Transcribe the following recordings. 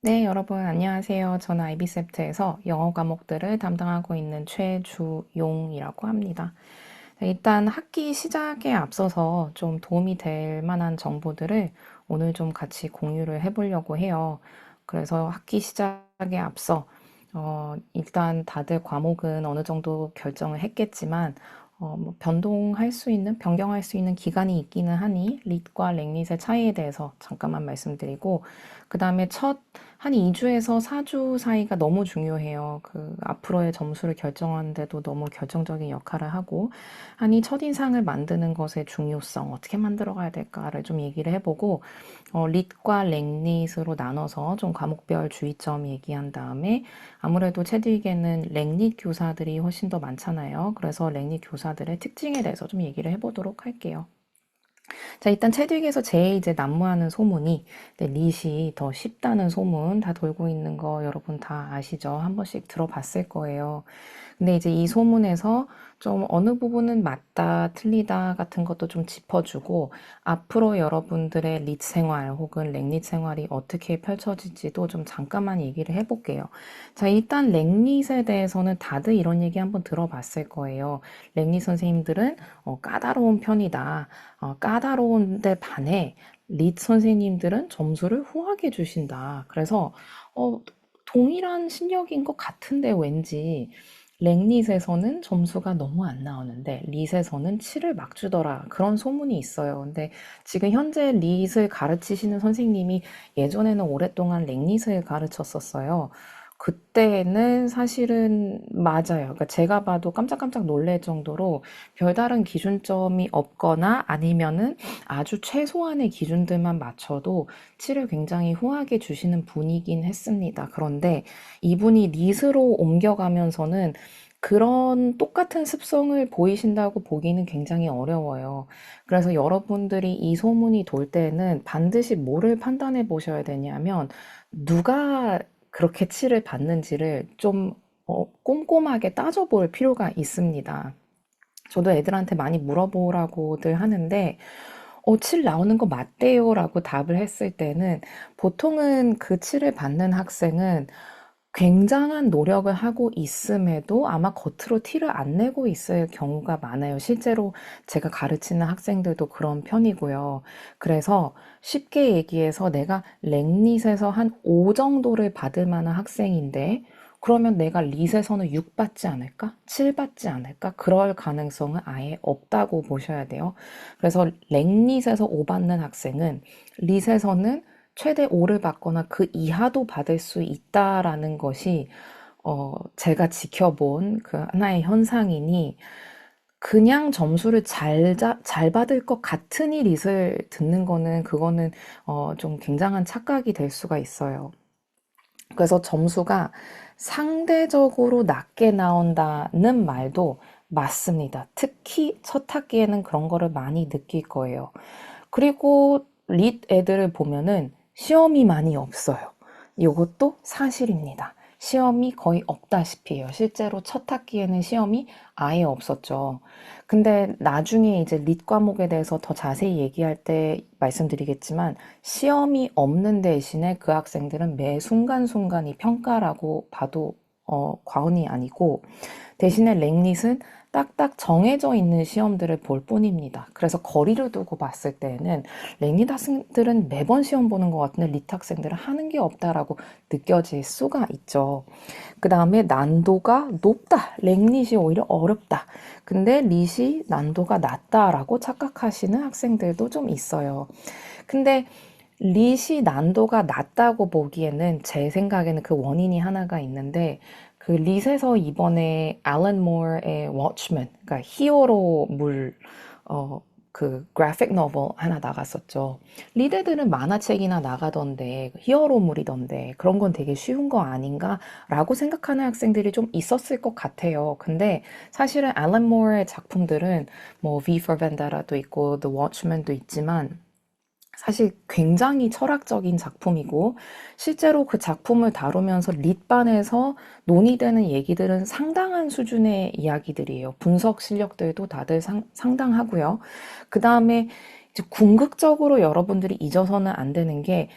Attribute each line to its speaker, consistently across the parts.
Speaker 1: 네, 여러분 안녕하세요. 저는 IBCEPT에서 영어 과목들을 담당하고 있는 최주용이라고 합니다. 일단 학기 시작에 앞서서 좀 도움이 될 만한 정보들을 오늘 좀 같이 공유를 해보려고 해요. 그래서 학기 시작에 앞서 일단 다들 과목은 어느 정도 결정을 했겠지만 뭐 변동할 수 있는, 변경할 수 있는 기간이 있기는 하니 릿과 랭릿의 차이에 대해서 잠깐만 말씀드리고 그 다음에 한 2주에서 4주 사이가 너무 중요해요. 그 앞으로의 점수를 결정하는데도 너무 결정적인 역할을 하고 아니 첫인상을 만드는 것의 중요성 어떻게 만들어 가야 될까를 좀 얘기를 해보고 릿과 랭릿으로 나눠서 좀 과목별 주의점 얘기한 다음에 아무래도 체드윅에는 랭릿 교사들이 훨씬 더 많잖아요. 그래서 랭릿 교사들의 특징에 대해서 좀 얘기를 해보도록 할게요. 자, 일단 체드윅에서 제일 이제 난무하는 소문이 릿이 더 쉽다는 소문 다 돌고 있는 거 여러분 다 아시죠? 한 번씩 들어봤을 거예요. 근데 이제 이 소문에서 좀 어느 부분은 맞다, 틀리다 같은 것도 좀 짚어주고 앞으로 여러분들의 릿 생활 혹은 랭릿 생활이 어떻게 펼쳐질지도 좀 잠깐만 얘기를 해볼게요. 자, 일단 랭릿에 대해서는 다들 이런 얘기 한번 들어봤을 거예요. 랭릿 선생님들은 까다로운 편이다. 까다로운데 반해 릿 선생님들은 점수를 후하게 주신다. 그래서 어, 동일한 실력인 것 같은데 왠지 랭릿에서는 점수가 너무 안 나오는데 릿에서는 7을 막 주더라. 그런 소문이 있어요. 근데 지금 현재 릿을 가르치시는 선생님이 예전에는 오랫동안 랭릿을 가르쳤었어요. 그때는 사실은 맞아요. 그러니까 제가 봐도 깜짝깜짝 놀랄 정도로 별다른 기준점이 없거나 아니면은 아주 최소한의 기준들만 맞춰도 7을 굉장히 후하게 주시는 분이긴 했습니다. 그런데 이분이 릿으로 옮겨가면서는 그런 똑같은 습성을 보이신다고 보기는 굉장히 어려워요. 그래서 여러분들이 이 소문이 돌 때는 반드시 뭐를 판단해 보셔야 되냐면 누가 그렇게 치를 받는지를 좀 꼼꼼하게 따져볼 필요가 있습니다. 저도 애들한테 많이 물어보라고들 하는데, 7 나오는 거 맞대요 라고 답을 했을 때는 보통은 그 7을 받는 학생은 굉장한 노력을 하고 있음에도 아마 겉으로 티를 안 내고 있을 경우가 많아요. 실제로 제가 가르치는 학생들도 그런 편이고요. 그래서 쉽게 얘기해서 내가 랭릿에서 한 5 정도를 받을 만한 학생인데 그러면 내가 릿에서는 6 받지 않을까? 7 받지 않을까? 그럴 가능성은 아예 없다고 보셔야 돼요. 그래서 랭릿에서 5 받는 학생은 릿에서는 최대 5를 받거나 그 이하도 받을 수 있다라는 것이 제가 지켜본 그 하나의 현상이니 그냥 점수를 잘 받을 것 같으니 릿을 듣는 거는 그거는 좀 굉장한 착각이 될 수가 있어요. 그래서 점수가 상대적으로 낮게 나온다는 말도 맞습니다. 특히 첫 학기에는 그런 거를 많이 느낄 거예요. 그리고 릿 애들을 보면은 시험이 많이 없어요. 이것도 사실입니다. 시험이 거의 없다시피 해요. 실제로 첫 학기에는 시험이 아예 없었죠. 근데 나중에 이제 릿 과목에 대해서 더 자세히 얘기할 때 말씀드리겠지만 시험이 없는 대신에 그 학생들은 매 순간순간이 평가라고 봐도 과언이 아니고 대신에 랭릿은 딱딱 정해져 있는 시험들을 볼 뿐입니다. 그래서 거리를 두고 봤을 때는 랭릿 학생들은 매번 시험 보는 것 같은데 릿 학생들은 하는 게 없다라고 느껴질 수가 있죠. 그 다음에 난도가 높다. 랭릿이 오히려 어렵다. 근데 릿이 난도가 낮다라고 착각하시는 학생들도 좀 있어요. 근데 릿이 난도가 낮다고 보기에는 제 생각에는 그 원인이 하나가 있는데 그 릿에서 이번에 앨런 모어의 워치맨, 그러니까 히어로물 그 그래픽 노벨 하나 나갔었죠. 리드들은 만화책이나 나가던데 히어로물이던데 그런 건 되게 쉬운 거 아닌가라고 생각하는 학생들이 좀 있었을 것 같아요. 근데 사실은 앨런 모어의 작품들은 뭐 V for Vendetta도 있고 The Watchmen도 있지만 사실 굉장히 철학적인 작품이고 실제로 그 작품을 다루면서 릿반에서 논의되는 얘기들은 상당한 수준의 이야기들이에요. 분석 실력들도 다들 상당하고요. 그 다음에 이제 궁극적으로 여러분들이 잊어서는 안 되는 게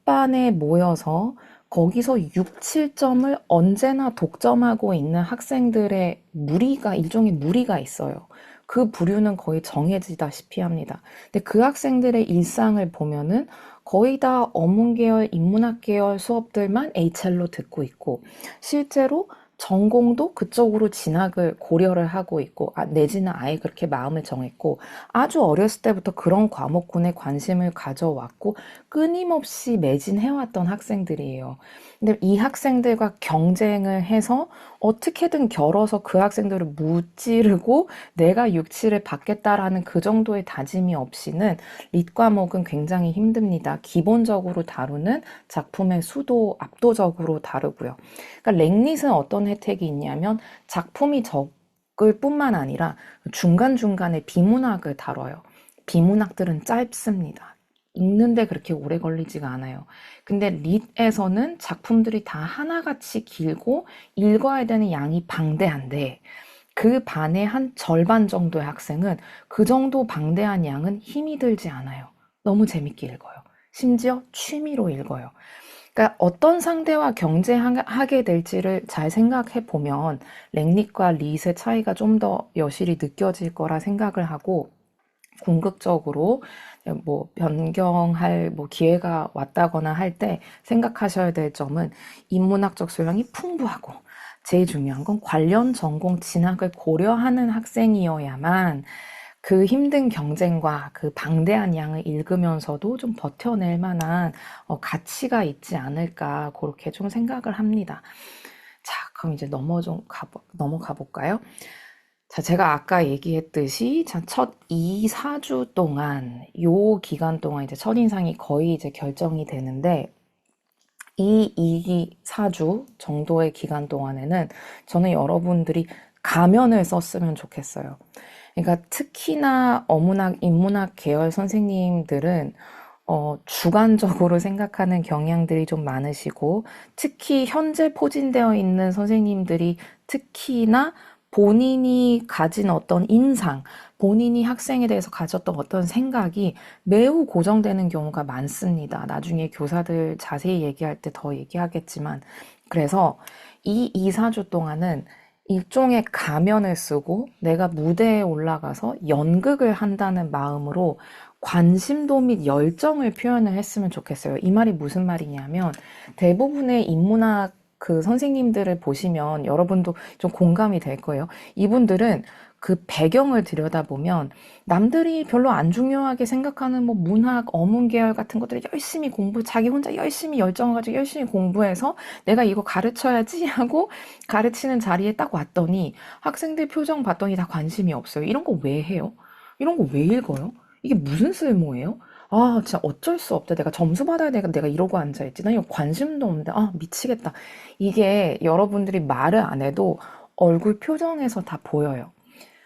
Speaker 1: 한반에 모여서 거기서 6, 7점을 언제나 독점하고 있는 학생들의 무리가, 일종의 무리가 있어요. 그 부류는 거의 정해지다시피 합니다. 근데 그 학생들의 일상을 보면은 거의 다 어문계열, 인문학계열 수업들만 HL로 듣고 있고, 실제로 전공도 그쪽으로 진학을 고려를 하고 있고, 내지는 아예 그렇게 마음을 정했고, 아주 어렸을 때부터 그런 과목군에 관심을 가져왔고, 끊임없이 매진해왔던 학생들이에요. 근데 이 학생들과 경쟁을 해서 어떻게든 겨뤄서 그 학생들을 무찌르고 내가 육치를 받겠다라는 그 정도의 다짐이 없이는 릿 과목은 굉장히 힘듭니다. 기본적으로 다루는 작품의 수도 압도적으로 다르고요. 그러니까 랭릿은 어떤 혜택이 있냐면 작품이 적을 뿐만 아니라 중간중간에 비문학을 다뤄요. 비문학들은 짧습니다. 읽는데 그렇게 오래 걸리지가 않아요. 근데 릿에서는 작품들이 다 하나같이 길고 읽어야 되는 양이 방대한데 그 반의 한 절반 정도의 학생은 그 정도 방대한 양은 힘이 들지 않아요. 너무 재밌게 읽어요. 심지어 취미로 읽어요. 그러니까 어떤 상대와 경쟁하게 될지를 잘 생각해 보면 랭릿과 릿의 차이가 좀 더 여실히 느껴질 거라 생각을 하고 궁극적으로 뭐 변경할 뭐 기회가 왔다거나 할 때 생각하셔야 될 점은 인문학적 소양이 풍부하고 제일 중요한 건 관련 전공 진학을 고려하는 학생이어야만 그 힘든 경쟁과 그 방대한 양을 읽으면서도 좀 버텨낼 만한 가치가 있지 않을까 그렇게 좀 생각을 합니다. 자, 그럼 이제 넘어가 볼까요? 자, 제가 아까 얘기했듯이 첫 2, 4주 동안 요 기간 동안 이제 첫인상이 거의 이제 결정이 되는데 이 2, 4주 정도의 기간 동안에는 저는 여러분들이 가면을 썼으면 좋겠어요. 그러니까 특히나 어문학, 인문학 계열 선생님들은 주관적으로 생각하는 경향들이 좀 많으시고 특히 현재 포진되어 있는 선생님들이 특히나 본인이 가진 어떤 인상, 본인이 학생에 대해서 가졌던 어떤 생각이 매우 고정되는 경우가 많습니다. 나중에 교사들 자세히 얘기할 때 더 얘기하겠지만 그래서 이 2, 4주 동안은 일종의 가면을 쓰고 내가 무대에 올라가서 연극을 한다는 마음으로 관심도 및 열정을 표현을 했으면 좋겠어요. 이 말이 무슨 말이냐면 대부분의 인문학 그 선생님들을 보시면 여러분도 좀 공감이 될 거예요. 이분들은 그 배경을 들여다보면 남들이 별로 안 중요하게 생각하는 뭐 문학, 어문 계열 같은 것들을 열심히 자기 혼자 열심히 열정을 가지고 열심히 공부해서 내가 이거 가르쳐야지 하고 가르치는 자리에 딱 왔더니 학생들 표정 봤더니 다 관심이 없어요. 이런 거 왜 해요? 이런 거 왜 읽어요? 이게 무슨 쓸모예요? 아, 진짜 어쩔 수 없다. 내가 점수 받아야 내가 이러고 앉아있지. 나 이거 관심도 없는데, 미치겠다. 이게 여러분들이 말을 안 해도 얼굴 표정에서 다 보여요.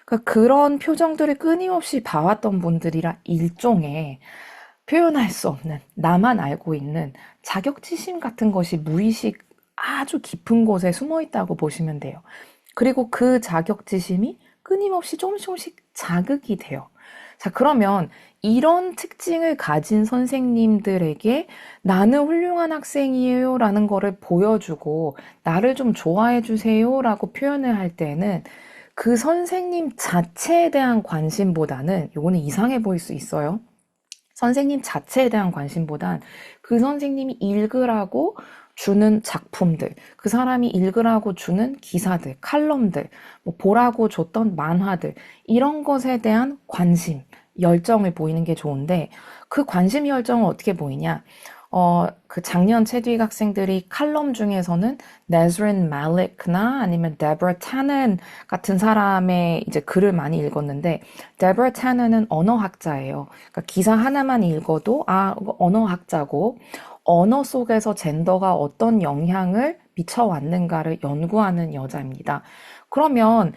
Speaker 1: 그러니까 그런 표정들을 끊임없이 봐왔던 분들이라 일종의 표현할 수 없는, 나만 알고 있는 자격지심 같은 것이 무의식 아주 깊은 곳에 숨어 있다고 보시면 돼요. 그리고 그 자격지심이 끊임없이 조금씩 자극이 돼요. 자, 그러면 이런 특징을 가진 선생님들에게 나는 훌륭한 학생이에요 라는 거를 보여주고 나를 좀 좋아해 주세요 라고 표현을 할 때는 그 선생님 자체에 대한 관심보다는 요거는 이상해 보일 수 있어요. 선생님 자체에 대한 관심보단 그 선생님이 읽으라고 주는 작품들, 그 사람이 읽으라고 주는 기사들, 칼럼들, 뭐 보라고 줬던 만화들, 이런 것에 대한 관심, 열정을 보이는 게 좋은데 그 관심 열정은 어떻게 보이냐? 그 작년 체드윅 학생들이 칼럼 중에서는 네즈린 말릭나 아니면 데브라 타넨 같은 사람의 이제 글을 많이 읽었는데 데브라 타넨은 언어학자예요. 그러니까 기사 하나만 읽어도 언어학자고 언어 속에서 젠더가 어떤 영향을 미쳐왔는가를 연구하는 여자입니다. 그러면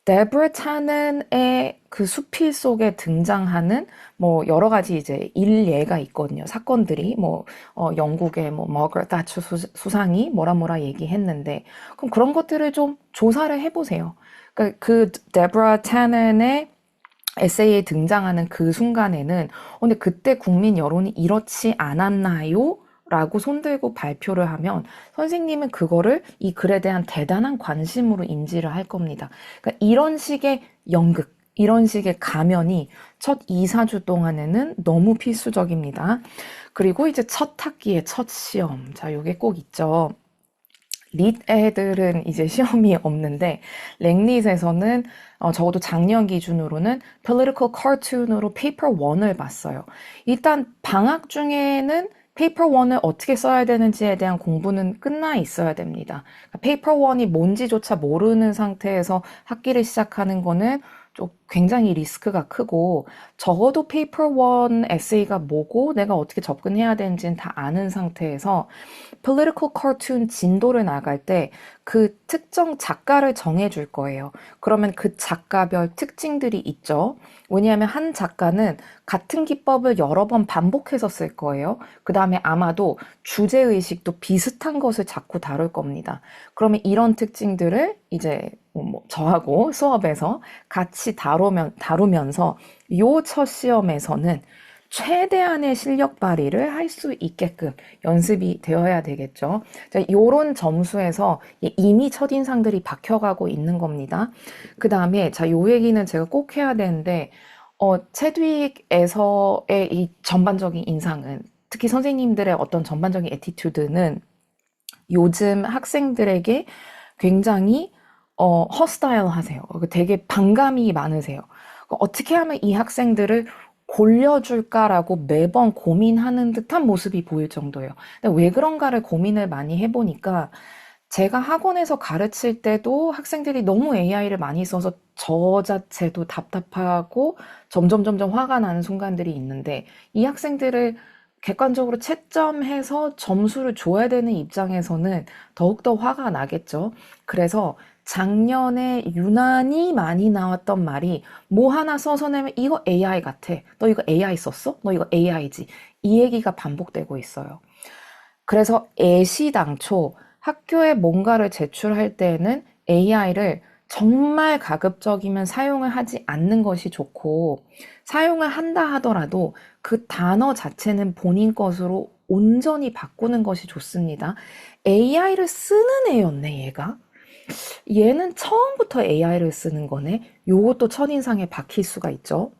Speaker 1: 데브라 타넨의 그 수필 속에 등장하는 뭐 여러 가지 이제 일예가 있거든요. 사건들이 영국의 머거렛 thatcher 수상이 뭐라 얘기했는데 그럼 그런 것들을 좀 조사를 해보세요. 그러니까 그 데브라 타넨의 에세이에 등장하는 그 순간에는 근데 그때 국민 여론이 이렇지 않았나요? 라고 손들고 발표를 하면 선생님은 그거를 이 글에 대한 대단한 관심으로 인지를 할 겁니다. 그러니까 이런 식의 연극, 이런 식의 가면이 첫 2, 4주 동안에는 너무 필수적입니다. 그리고 이제 첫 학기의 첫 시험. 자, 요게 꼭 있죠. 릿 애들은 이제 시험이 없는데 랭릿에서는 적어도 작년 기준으로는 political cartoon으로 페이퍼 1을 봤어요. 일단 방학 중에는 페이퍼 1을 어떻게 써야 되는지에 대한 공부는 끝나 있어야 됩니다. 페이퍼 1이 뭔지조차 모르는 상태에서 학기를 시작하는 거는 좀 굉장히 리스크가 크고 적어도 페이퍼 1 에세이가 뭐고 내가 어떻게 접근해야 되는지는 다 아는 상태에서 political cartoon 진도를 나갈 때 그 특정 작가를 정해줄 거예요. 그러면 그 작가별 특징들이 있죠. 왜냐하면 한 작가는 같은 기법을 여러 번 반복해서 쓸 거예요. 그 다음에 아마도 주제의식도 비슷한 것을 자꾸 다룰 겁니다. 그러면 이런 특징들을 이제 저하고 수업에서 같이 다루면서 요 첫 시험에서는 최대한의 실력 발휘를 할 수 있게끔 연습이 되어야 되겠죠. 자, 요런 점수에서 이미 첫인상들이 박혀가고 있는 겁니다. 그 다음에, 자, 요 얘기는 제가 꼭 해야 되는데, 체드윅에서의 이 전반적인 인상은, 특히 선생님들의 어떤 전반적인 애티튜드는 요즘 학생들에게 굉장히, 허스타일 하세요. 되게 반감이 많으세요. 어떻게 하면 이 학생들을 골려줄까라고 매번 고민하는 듯한 모습이 보일 정도예요. 근데 왜 그런가를 고민을 많이 해보니까 제가 학원에서 가르칠 때도 학생들이 너무 AI를 많이 써서 저 자체도 답답하고 점점 화가 나는 순간들이 있는데 이 학생들을 객관적으로 채점해서 점수를 줘야 되는 입장에서는 더욱더 화가 나겠죠. 그래서 작년에 유난히 많이 나왔던 말이 뭐 하나 써서 내면 이거 AI 같아. 너 이거 AI 썼어? 너 이거 AI지. 이 얘기가 반복되고 있어요. 그래서 애시당초 학교에 뭔가를 제출할 때에는 AI를 정말 가급적이면 사용을 하지 않는 것이 좋고 사용을 한다 하더라도 그 단어 자체는 본인 것으로 온전히 바꾸는 것이 좋습니다. AI를 쓰는 애였네, 얘가. 얘는 처음부터 AI를 쓰는 거네. 요것도 첫인상에 박힐 수가 있죠.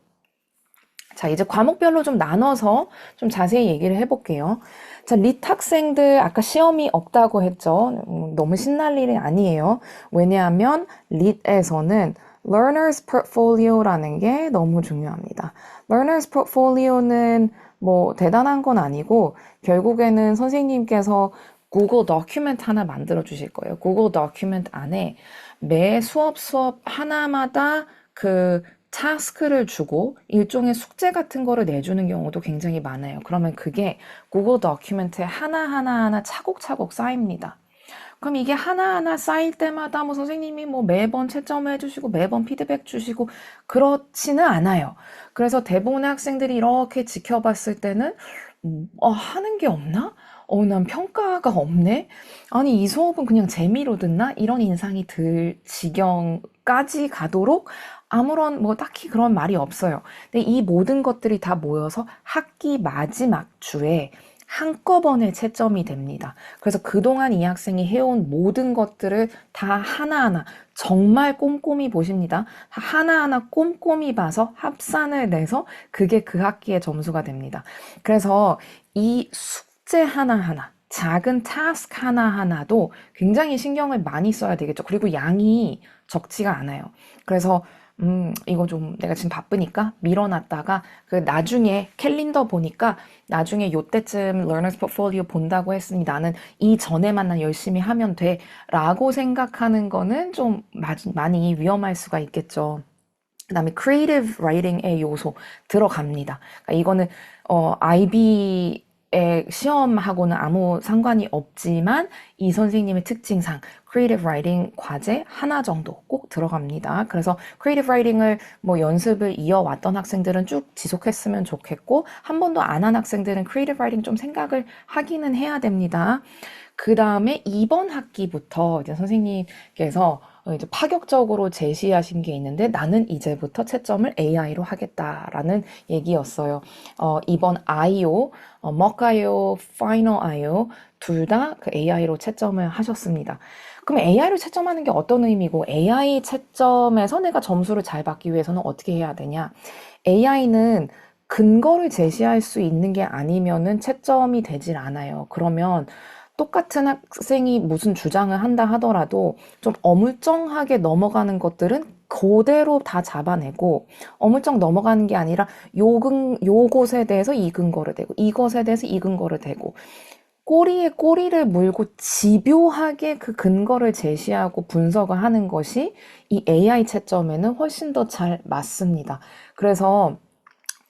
Speaker 1: 자, 이제 과목별로 좀 나눠서 좀 자세히 얘기를 해볼게요. 자, 릿 학생들 아까 시험이 없다고 했죠. 너무 신날 일이 아니에요. 왜냐하면 릿에서는 Learner's Portfolio라는 게 너무 중요합니다. Learner's Portfolio는 뭐 대단한 건 아니고 결국에는 선생님께서 구글 도큐멘트 하나 만들어 주실 거예요. 구글 도큐멘트 안에 매 수업 하나마다 그 타스크를 주고 일종의 숙제 같은 거를 내주는 경우도 굉장히 많아요. 그러면 그게 구글 도큐멘트에 하나하나 차곡차곡 쌓입니다. 그럼 이게 하나하나 쌓일 때마다 뭐 선생님이 뭐 매번 채점을 해주시고 매번 피드백 주시고 그렇지는 않아요. 그래서 대부분의 학생들이 이렇게 지켜봤을 때는 하는 게 없나? 난 평가가 없네? 아니, 이 수업은 그냥 재미로 듣나? 이런 인상이 들 지경까지 가도록 아무런 뭐 딱히 그런 말이 없어요. 근데 이 모든 것들이 다 모여서 학기 마지막 주에 한꺼번에 채점이 됩니다. 그래서 그동안 이 학생이 해온 모든 것들을 다 하나하나 정말 꼼꼼히 보십니다. 하나하나 꼼꼼히 봐서 합산을 내서 그게 그 학기의 점수가 됩니다. 그래서 이 숙제 하나하나 작은 타스크 하나하나도 굉장히 신경을 많이 써야 되겠죠. 그리고 양이 적지가 않아요. 그래서 이거 좀 내가 지금 바쁘니까 밀어놨다가 그 나중에 캘린더 보니까 나중에 요때쯤 Learner's Portfolio 본다고 했으니 나는 이 전에만 난 열심히 하면 돼 라고 생각하는 거는 좀 많이 위험할 수가 있겠죠. 그 다음에 Creative Writing의 요소 들어갑니다. 그러니까 이거는 IB 시험하고는 아무 상관이 없지만 이 선생님의 특징상 Creative Writing 과제 하나 정도 꼭 들어갑니다. 그래서 Creative Writing을 뭐 연습을 이어왔던 학생들은 쭉 지속했으면 좋겠고 한 번도 안 한 학생들은 Creative Writing 좀 생각을 하기는 해야 됩니다. 그 다음에 이번 학기부터 이제 선생님께서 이제 파격적으로 제시하신 게 있는데 나는 이제부터 채점을 AI로 하겠다라는 얘기였어요. 이번 IO, mock IO, final IO 둘 다 그 AI로 채점을 하셨습니다. 그럼 AI로 채점하는 게 어떤 의미고 AI 채점에서 내가 점수를 잘 받기 위해서는 어떻게 해야 되냐? AI는 근거를 제시할 수 있는 게 아니면은 채점이 되질 않아요. 그러면 똑같은 학생이 무슨 주장을 한다 하더라도 좀 어물쩡하게 넘어가는 것들은 그대로 다 잡아내고 어물쩡 넘어가는 게 아니라 요것에 대해서 이 근거를 대고 이것에 대해서 이 근거를 대고 꼬리에 꼬리를 물고 집요하게 그 근거를 제시하고 분석을 하는 것이 이 AI 채점에는 훨씬 더 잘 맞습니다. 그래서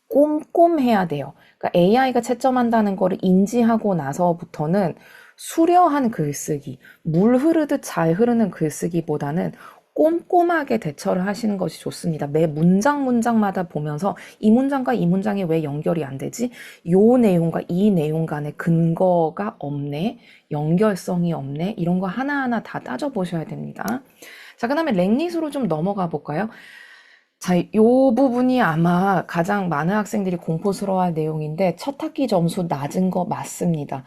Speaker 1: 꼼꼼해야 돼요. 그러니까 AI가 채점한다는 거를 인지하고 나서부터는 수려한 글쓰기, 물 흐르듯 잘 흐르는 글쓰기보다는 꼼꼼하게 대처를 하시는 것이 좋습니다. 매 문장마다 보면서 이 문장과 이 문장이 왜 연결이 안 되지? 요 내용과 이 내용 간에 근거가 없네, 연결성이 없네, 이런 거 하나하나 다 따져보셔야 됩니다. 자, 그 다음에 랭릿으로 좀 넘어가 볼까요? 자, 요 부분이 아마 가장 많은 학생들이 공포스러워할 내용인데 첫 학기 점수 낮은 거 맞습니다.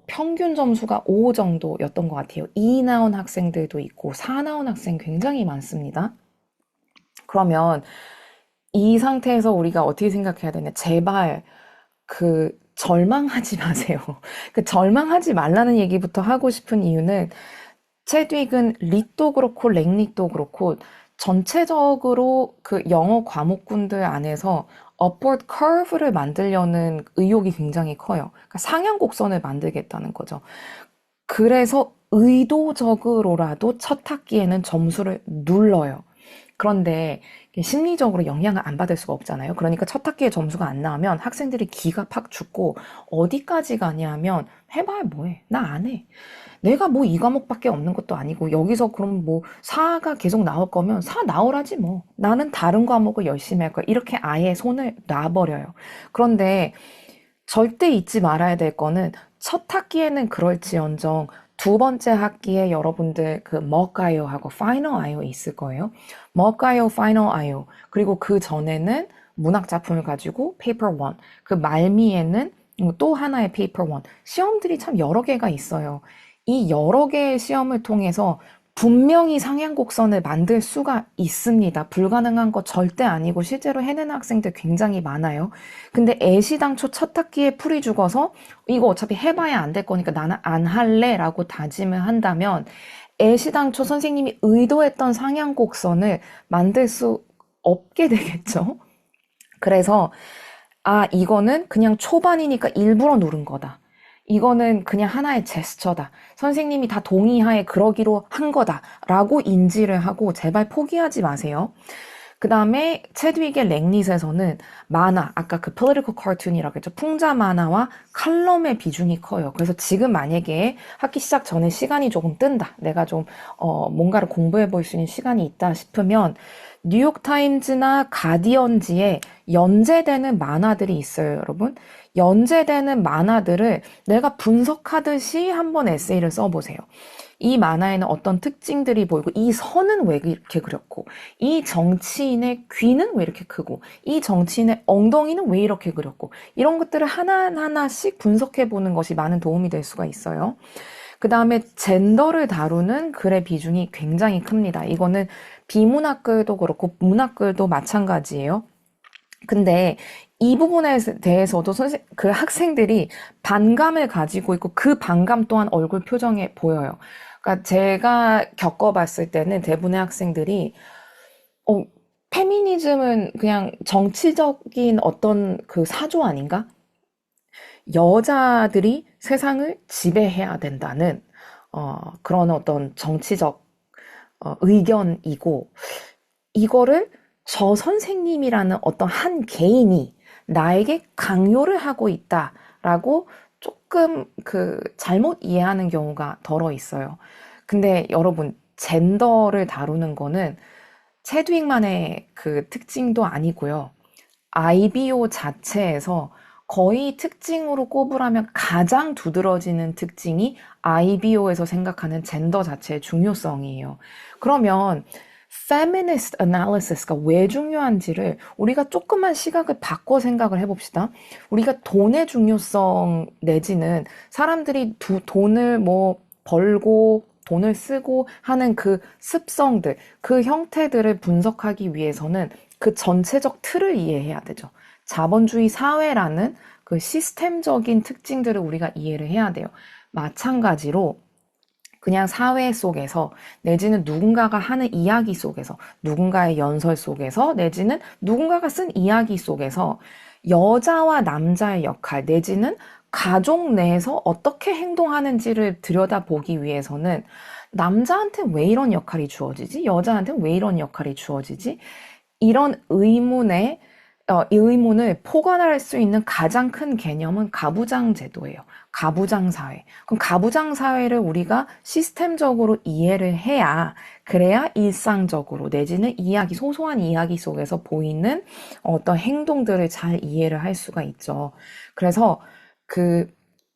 Speaker 1: 평균 점수가 5 정도였던 것 같아요. 2 나온 학생들도 있고 4 나온 학생 굉장히 많습니다. 그러면 이 상태에서 우리가 어떻게 생각해야 되냐? 제발 절망하지 마세요. 절망하지 말라는 얘기부터 하고 싶은 이유는 채딕은 릿도 그렇고 랭릿도 그렇고 전체적으로 그 영어 과목군들 안에서 upward curve를 만들려는 의욕이 굉장히 커요. 그러니까 상향 곡선을 만들겠다는 거죠. 그래서 의도적으로라도 첫 학기에는 점수를 눌러요. 그런데 심리적으로 영향을 안 받을 수가 없잖아요. 그러니까 첫 학기에 점수가 안 나오면 학생들이 기가 팍 죽고 어디까지 가냐면 해봐야 뭐해. 나 안 해. 내가 뭐 이 과목밖에 없는 것도 아니고 여기서 그럼 뭐 4가 계속 나올 거면 4 나오라지 뭐. 나는 다른 과목을 열심히 할 거야. 이렇게 아예 손을 놔버려요. 그런데 절대 잊지 말아야 될 거는 첫 학기에는 그럴지언정 두 번째 학기에 여러분들 그 먹가요하고 파이널 아이오 있을 거예요. 먹가요, 파이널 아이오. 그리고 그 전에는 문학 작품을 가지고 페이퍼 1. 그 말미에는 또 하나의 페이퍼 1. 시험들이 참 여러 개가 있어요. 이 여러 개의 시험을 통해서 분명히 상향곡선을 만들 수가 있습니다. 불가능한 거 절대 아니고 실제로 해내는 학생들 굉장히 많아요. 근데 애시당초 첫 학기에 풀이 죽어서 이거 어차피 해봐야 안 될 거니까 나는 안 할래 라고 다짐을 한다면 애시당초 선생님이 의도했던 상향곡선을 만들 수 없게 되겠죠. 그래서 이거는 그냥 초반이니까 일부러 누른 거다. 이거는 그냥 하나의 제스처다. 선생님이 다 동의하에 그러기로 한 거다라고 인지를 하고 제발 포기하지 마세요. 그 다음에 채드윅의 랭릿에서는 만화, 아까 그 political cartoon이라고 했죠. 풍자 만화와 칼럼의 비중이 커요. 그래서 지금 만약에 학기 시작 전에 시간이 조금 뜬다. 내가 좀 뭔가를 공부해 볼 수 있는 시간이 있다 싶으면 뉴욕타임즈나 가디언지에 연재되는 만화들이 있어요, 여러분. 연재되는 만화들을 내가 분석하듯이 한번 에세이를 써보세요. 이 만화에는 어떤 특징들이 보이고 이 선은 왜 이렇게 그렸고 이 정치인의 귀는 왜 이렇게 크고 이 정치인의 엉덩이는 왜 이렇게 그렸고 이런 것들을 하나하나씩 분석해보는 것이 많은 도움이 될 수가 있어요. 그 다음에 젠더를 다루는 글의 비중이 굉장히 큽니다. 이거는 비문학글도 그렇고 문학글도 마찬가지예요. 근데 이 부분에 대해서도 그 학생들이 반감을 가지고 있고 그 반감 또한 얼굴 표정에 보여요. 그러니까 제가 겪어봤을 때는 대부분의 학생들이 페미니즘은 그냥 정치적인 어떤 그 사조 아닌가? 여자들이 세상을 지배해야 된다는 그런 어떤 정치적 의견이고 이거를 저 선생님이라는 어떤 한 개인이 나에게 강요를 하고 있다라고 조금 잘못 이해하는 경우가 덜어 있어요. 근데 여러분, 젠더를 다루는 거는 채드윅만의 그 특징도 아니고요. IBO 자체에서 거의 특징으로 꼽으라면 가장 두드러지는 특징이 IBO에서 생각하는 젠더 자체의 중요성이에요. 그러면 feminist analysis가 왜 중요한지를 우리가 조금만 시각을 바꿔 생각을 해봅시다. 우리가 돈의 중요성 내지는 사람들이 돈을 뭐 벌고 돈을 쓰고 하는 그 습성들, 그 형태들을 분석하기 위해서는 그 전체적 틀을 이해해야 되죠. 자본주의 사회라는 그 시스템적인 특징들을 우리가 이해를 해야 돼요. 마찬가지로 그냥 사회 속에서 내지는 누군가가 하는 이야기 속에서 누군가의 연설 속에서 내지는 누군가가 쓴 이야기 속에서 여자와 남자의 역할 내지는 가족 내에서 어떻게 행동하는지를 들여다보기 위해서는 남자한테 왜 이런 역할이 주어지지? 여자한테 왜 이런 역할이 주어지지? 이런 이 의문을 포괄할 수 있는 가장 큰 개념은 가부장 제도예요. 가부장 사회. 그럼 가부장 사회를 우리가 시스템적으로 이해를 해야, 그래야 일상적으로 내지는 소소한 이야기 속에서 보이는 어떤 행동들을 잘 이해를 할 수가 있죠. 그래서 그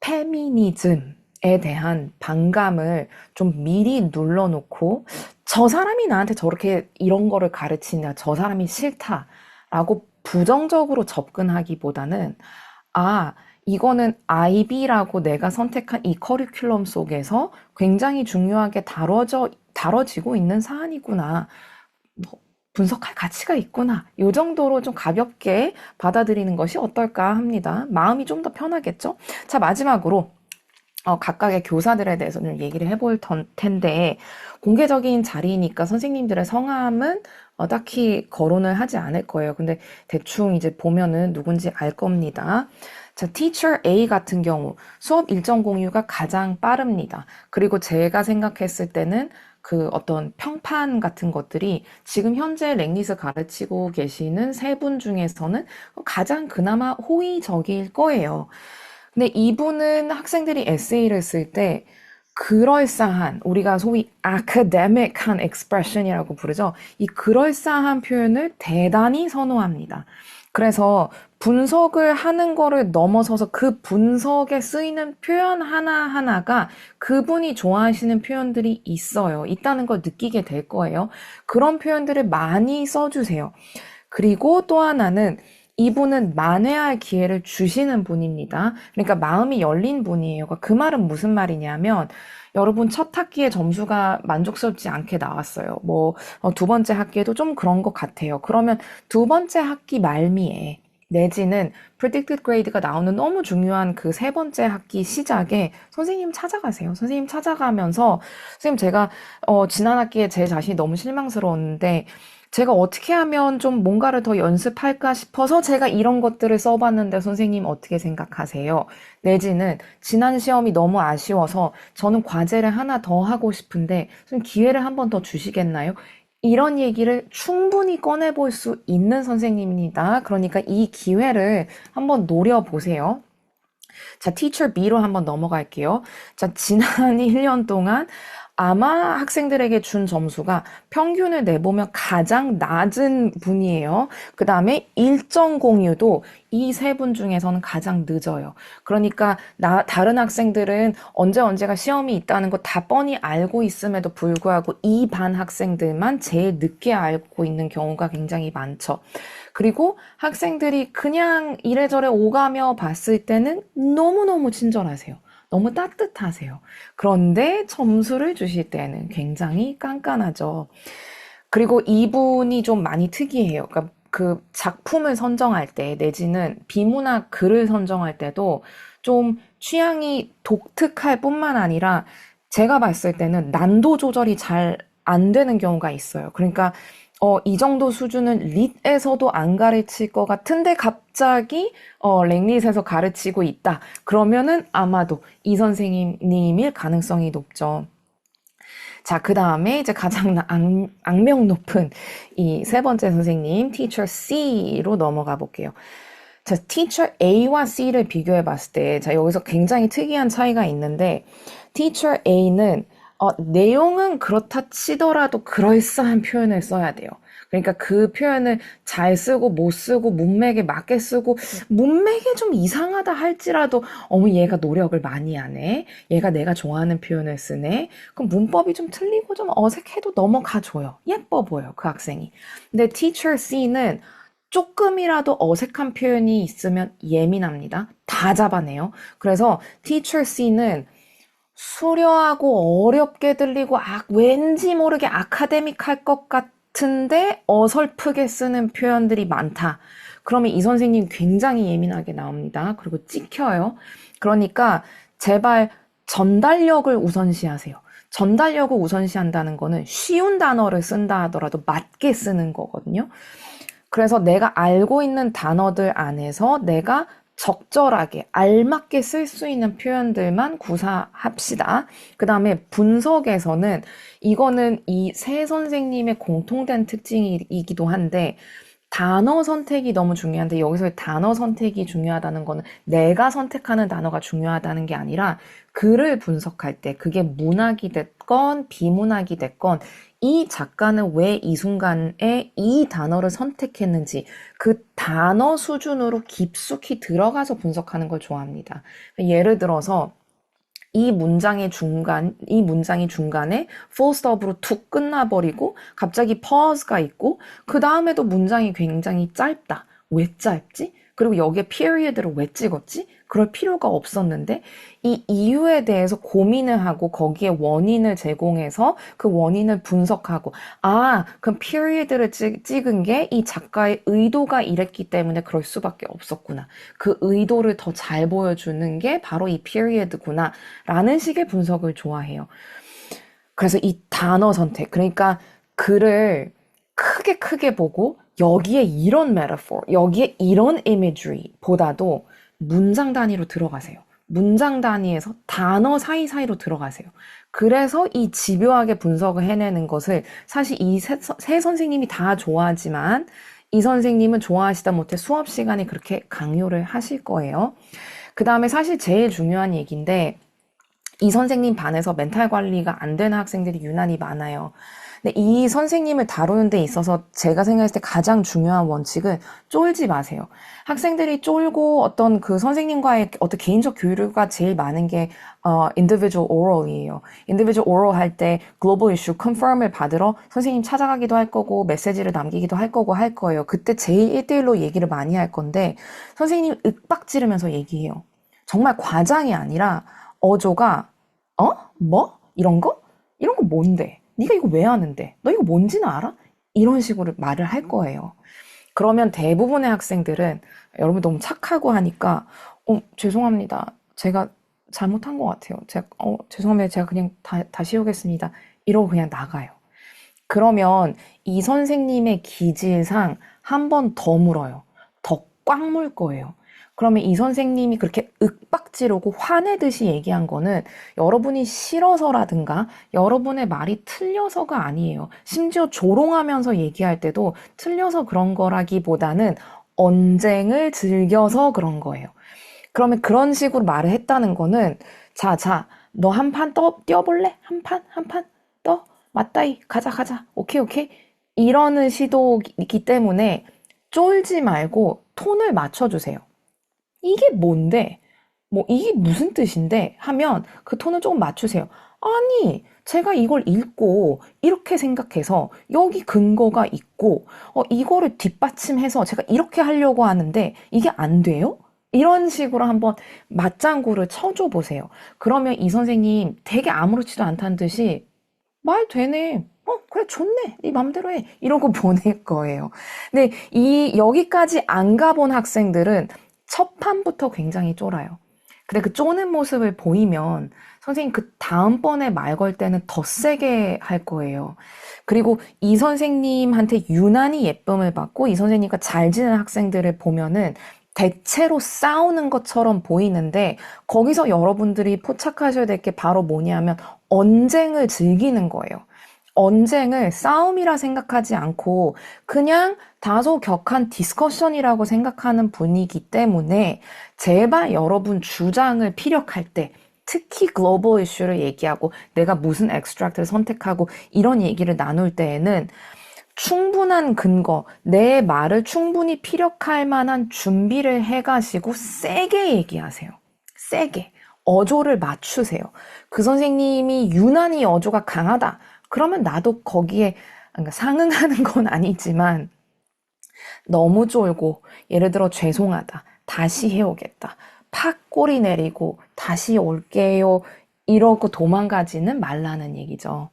Speaker 1: 페미니즘에 대한 반감을 좀 미리 눌러놓고 저 사람이 나한테 저렇게 이런 거를 가르치냐, 저 사람이 싫다라고 부정적으로 접근하기보다는 이거는 IB라고 내가 선택한 이 커리큘럼 속에서 굉장히 중요하게 다뤄지고 있는 사안이구나. 뭐, 분석할 가치가 있구나. 이 정도로 좀 가볍게 받아들이는 것이 어떨까 합니다. 마음이 좀 더 편하겠죠? 자, 마지막으로 각각의 교사들에 대해서 좀 얘기를 해볼 텐데, 공개적인 자리니까 선생님들의 성함은 딱히 거론을 하지 않을 거예요. 근데 대충 이제 보면은 누군지 알 겁니다. 자, Teacher A 같은 경우 수업 일정 공유가 가장 빠릅니다. 그리고 제가 생각했을 때는 그 어떤 평판 같은 것들이 지금 현재 랭리스 가르치고 계시는 세 분 중에서는 가장 그나마 호의적일 거예요. 근데 이분은 학생들이 에세이를 쓸 때 그럴싸한, 우리가 소위 academic한 expression이라고 부르죠. 이 그럴싸한 표현을 대단히 선호합니다. 그래서 분석을 하는 거를 넘어서서 그 분석에 쓰이는 표현 하나하나가 그분이 좋아하시는 표현들이 있다는 걸 느끼게 될 거예요. 그런 표현들을 많이 써주세요. 그리고 또 하나는 이분은 만회할 기회를 주시는 분입니다. 그러니까 마음이 열린 분이에요. 그 말은 무슨 말이냐면, 여러분 첫 학기에 점수가 만족스럽지 않게 나왔어요. 두 번째 학기에도 좀 그런 것 같아요. 그러면 두 번째 학기 말미에 내지는 predicted grade가 나오는 너무 중요한 그 세 번째 학기 시작에 선생님 찾아가세요. 선생님 찾아가면서, 선생님 제가 지난 학기에 제 자신이 너무 실망스러웠는데 제가 어떻게 하면 좀 뭔가를 더 연습할까 싶어서 제가 이런 것들을 써봤는데 선생님 어떻게 생각하세요? 내지는 지난 시험이 너무 아쉬워서 저는 과제를 하나 더 하고 싶은데 좀 기회를 한 번 더 주시겠나요? 이런 얘기를 충분히 꺼내볼 수 있는 선생님입니다. 그러니까 이 기회를 한번 노려보세요. 자, Teacher B로 한번 넘어갈게요. 자, 지난 1년 동안 아마 학생들에게 준 점수가 평균을 내보면 가장 낮은 분이에요. 그 다음에 일정 공유도 이 세 분 중에서는 가장 늦어요. 그러니까 다른 학생들은 언제가 시험이 있다는 거 다 뻔히 알고 있음에도 불구하고 이 반 학생들만 제일 늦게 알고 있는 경우가 굉장히 많죠. 그리고 학생들이 그냥 이래저래 오가며 봤을 때는 너무너무 친절하세요. 너무 따뜻하세요. 그런데 점수를 주실 때는 굉장히 깐깐하죠. 그리고 이분이 좀 많이 특이해요. 그러니까 그 작품을 선정할 때 내지는 비문학 글을 선정할 때도 좀 취향이 독특할 뿐만 아니라 제가 봤을 때는 난도 조절이 잘 안 되는 경우가 있어요. 그러니까 이 정도 수준은 릿에서도 안 가르칠 것 같은데 갑자기 랭릿에서 가르치고 있다. 그러면은 아마도 이 선생님일 가능성이 높죠. 자, 그 다음에 이제 가장 악명 높은 이 세 번째 선생님, Teacher C로 넘어가 볼게요. 자, Teacher A와 C를 비교해 봤을 때, 자, 여기서 굉장히 특이한 차이가 있는데, Teacher A는 내용은 그렇다 치더라도 그럴싸한 표현을 써야 돼요. 그러니까 그 표현을 잘 쓰고 못 쓰고 문맥에 맞게 쓰고 문맥에 좀 이상하다 할지라도 어머 얘가 노력을 많이 하네. 얘가 내가 좋아하는 표현을 쓰네. 그럼 문법이 좀 틀리고 좀 어색해도 넘어가줘요. 예뻐 보여 그 학생이. 근데 teacher C는 조금이라도 어색한 표현이 있으면 예민합니다. 다 잡아내요. 그래서 teacher C는 수려하고 어렵게 들리고 왠지 모르게 아카데믹할 것 같은데 어설프게 쓰는 표현들이 많다. 그러면 이 선생님 굉장히 예민하게 나옵니다. 그리고 찍혀요. 그러니까 제발 전달력을 우선시하세요. 전달력을 우선시한다는 거는 쉬운 단어를 쓴다 하더라도 맞게 쓰는 거거든요. 그래서 내가 알고 있는 단어들 안에서 내가 적절하게 알맞게 쓸 수 있는 표현들만 구사합시다. 그 다음에 분석에서는 이거는 이 세 선생님의 공통된 특징이기도 한데 단어 선택이 너무 중요한데 여기서 단어 선택이 중요하다는 거는 내가 선택하는 단어가 중요하다는 게 아니라 글을 분석할 때 그게 문학이 됐건 비문학이 됐건 이 작가는 왜 이 순간에 이 단어를 선택했는지 그 단어 수준으로 깊숙이 들어가서 분석하는 걸 좋아합니다. 예를 들어서 이 문장이 중간에 full stop으로 툭 끝나버리고 갑자기 pause가 있고 그 다음에도 문장이 굉장히 짧다. 왜 짧지? 그리고 여기에 period를 왜 찍었지? 그럴 필요가 없었는데 이 이유에 대해서 고민을 하고 거기에 원인을 제공해서 그 원인을 분석하고 그럼 period를 찍은 게 이 작가의 의도가 이랬기 때문에 그럴 수밖에 없었구나. 그 의도를 더 잘 보여주는 게 바로 이 period구나 라는 식의 분석을 좋아해요. 그래서 이 단어 선택, 그러니까 글을 크게 보고 여기에 이런 metaphor, 여기에 이런 imagery 보다도 문장 단위로 들어가세요. 문장 단위에서 단어 사이사이로 들어가세요. 그래서 이 집요하게 분석을 해내는 것을 사실 이 세 선생님이 다 좋아하지만 이 선생님은 좋아하시다 못해 수업 시간에 그렇게 강요를 하실 거예요. 그 다음에 사실 제일 중요한 얘기인데 이 선생님 반에서 멘탈 관리가 안 되는 학생들이 유난히 많아요. 근데 이 선생님을 다루는 데 있어서 제가 생각했을 때 가장 중요한 원칙은 쫄지 마세요. 학생들이 쫄고 어떤 그 선생님과의 어떤 개인적 교류가 제일 많은 게 individual oral이에요. individual oral 할 때 global issue confirm을 받으러 선생님 찾아가기도 할 거고 메시지를 남기기도 할 거고 할 거예요. 그때 제일 1대1로 얘기를 많이 할 건데 선생님 윽박 지르면서 얘기해요. 정말 과장이 아니라 어조가 뭐? 이런 거? 이런 거 뭔데? 네가 이거 왜 하는데? 너 이거 뭔지는 알아? 이런 식으로 말을 할 거예요. 그러면 대부분의 학생들은 여러분 너무 착하고 하니까 죄송합니다. 제가 잘못한 것 같아요. 죄송합니다. 제가 그냥 다시 오겠습니다. 이러고 그냥 나가요. 그러면 이 선생님의 기질상 한 번 더 물어요. 더 꽉 물 거예요. 그러면 이 선생님이 그렇게 윽박지르고 화내듯이 얘기한 거는 여러분이 싫어서라든가 여러분의 말이 틀려서가 아니에요. 심지어 조롱하면서 얘기할 때도 틀려서 그런 거라기보다는 언쟁을 즐겨서 그런 거예요. 그러면 그런 식으로 말을 했다는 거는 자, 너 한 판 뛰어볼래? 한 판 떠? 맞다이 가자 오케이 이러는 시도이기 때문에 쫄지 말고 톤을 맞춰주세요. 이게 뭔데? 이게 무슨 뜻인데? 하면 그 톤을 조금 맞추세요. 아니, 제가 이걸 읽고 이렇게 생각해서 여기 근거가 있고, 이거를 뒷받침해서 제가 이렇게 하려고 하는데 이게 안 돼요? 이런 식으로 한번 맞장구를 쳐줘 보세요. 그러면 이 선생님 되게 아무렇지도 않다는 듯이 말 되네. 그래, 좋네. 네 맘대로 해. 이러고 보낼 거예요. 근데 여기까지 안 가본 학생들은 첫 판부터 굉장히 쫄아요. 근데 그 쪼는 모습을 보이면 선생님 그 다음번에 말 걸 때는 더 세게 할 거예요. 그리고 이 선생님한테 유난히 예쁨을 받고 이 선생님과 잘 지내는 학생들을 보면은 대체로 싸우는 것처럼 보이는데 거기서 여러분들이 포착하셔야 될 게 바로 뭐냐면 언쟁을 즐기는 거예요. 언쟁을 싸움이라 생각하지 않고 그냥 다소 격한 디스커션이라고 생각하는 분이기 때문에 제발 여러분 주장을 피력할 때 특히 글로벌 이슈를 얘기하고 내가 무슨 엑스트랙트를 선택하고 이런 얘기를 나눌 때에는 충분한 근거, 내 말을 충분히 피력할 만한 준비를 해가시고 세게 얘기하세요. 세게. 어조를 맞추세요. 그 선생님이 유난히 어조가 강하다. 그러면 나도 거기에 그러니까 상응하는 건 아니지만 너무 쫄고 예를 들어 죄송하다. 다시 해오겠다. 팍 꼬리 내리고 다시 올게요. 이러고 도망가지는 말라는 얘기죠.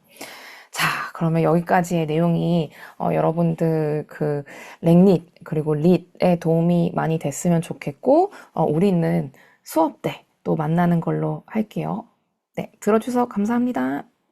Speaker 1: 자, 그러면 여기까지의 내용이 여러분들 그 랭릿 그리고 릿에 도움이 많이 됐으면 좋겠고 우리는 수업 때 또 만나는 걸로 할게요. 네, 들어주셔서 감사합니다.